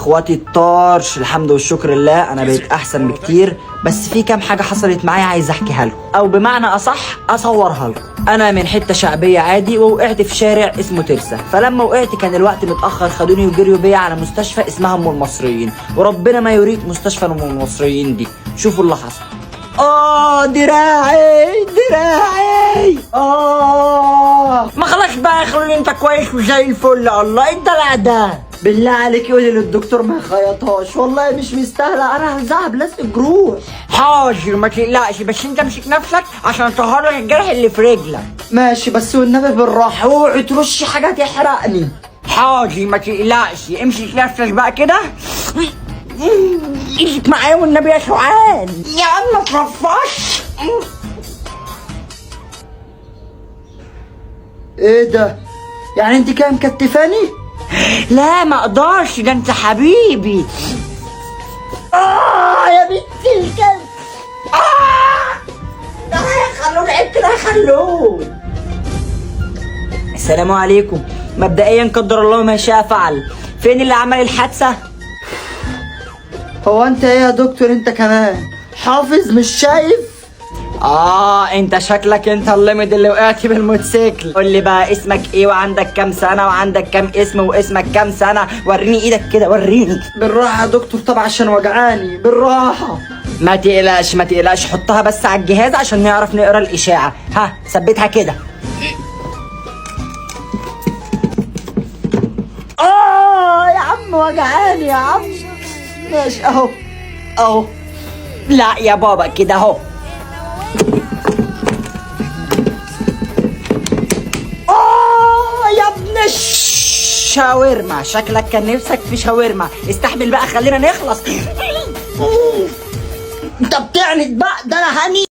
اخواتي الطرش، الحمد والشكر لله انا بقيت احسن بكتير، بس في كام حاجه حصلت معايا عايز احكيها لكم، او بمعنى اصح اصورها لكم. انا من حته شعبيه عادي ووقعت في شارع اسمه ترسا، فلما وقعت كان الوقت متاخر، خدوني وجريوا بيا على مستشفى اسمها ام المصريين، وربنا ما يوريك مستشفى ام المصريين دي. شوفوا اللي حصل. دراعي ما خلاص بقى، خلوني انت كويس وزي الفل. الله ايه الدلع ده؟ بالله عليك قولي للدكتور ما يخيطهاش، والله مش مستاهله، انا هلزقها بلزق جروح. حاضر ما تقلقش، بس انت امسك نفسك عشان اطهر لك الجرح اللي في رجلك. ماشي بس والنبي بالراحه، اوعي ترشي حاجه تحرقني. حاضر ما تقلقش، امسك نفسك بقى كده. ايدك معايا والنبي يا شعان، يا عم ما ترفعش. ايه ده؟ يعني انت كده مكتفاني؟ لا ما اقدرش، ده انت حبيبي. يا بنت الكلب. خلوه عيب كده، خلوه. السلام عليكم. مبدئيا قدر الله ما شاء فعل، فين اللي عمل الحادثه؟ هو انت ايه يا دكتور انت كمان حافظ مش شايف؟ انت شكلك انت الليمد اللي وقعت بالموتوسيكل. قول لي بقى اسمك ايه وعندك كام سنه وعندك كام اسم واسمك كام سنه؟ وريني ايدك كده، وريني. بالراحه يا دكتور طبعا عشان وجعاني، بالراحه. ما تقلقش، حطها بس على الجهاز عشان نعرف نقرا الاشاعه. ها ثبتها كده. يا عم وجعاني يا عم. ماشي اهو. لا يا بابا كده اهو. يا ابن الشاورما، شكلك كان نفسك في شاورما. استحمل بقى خلينا نخلص. انت بتعند بقى، ده انا هني.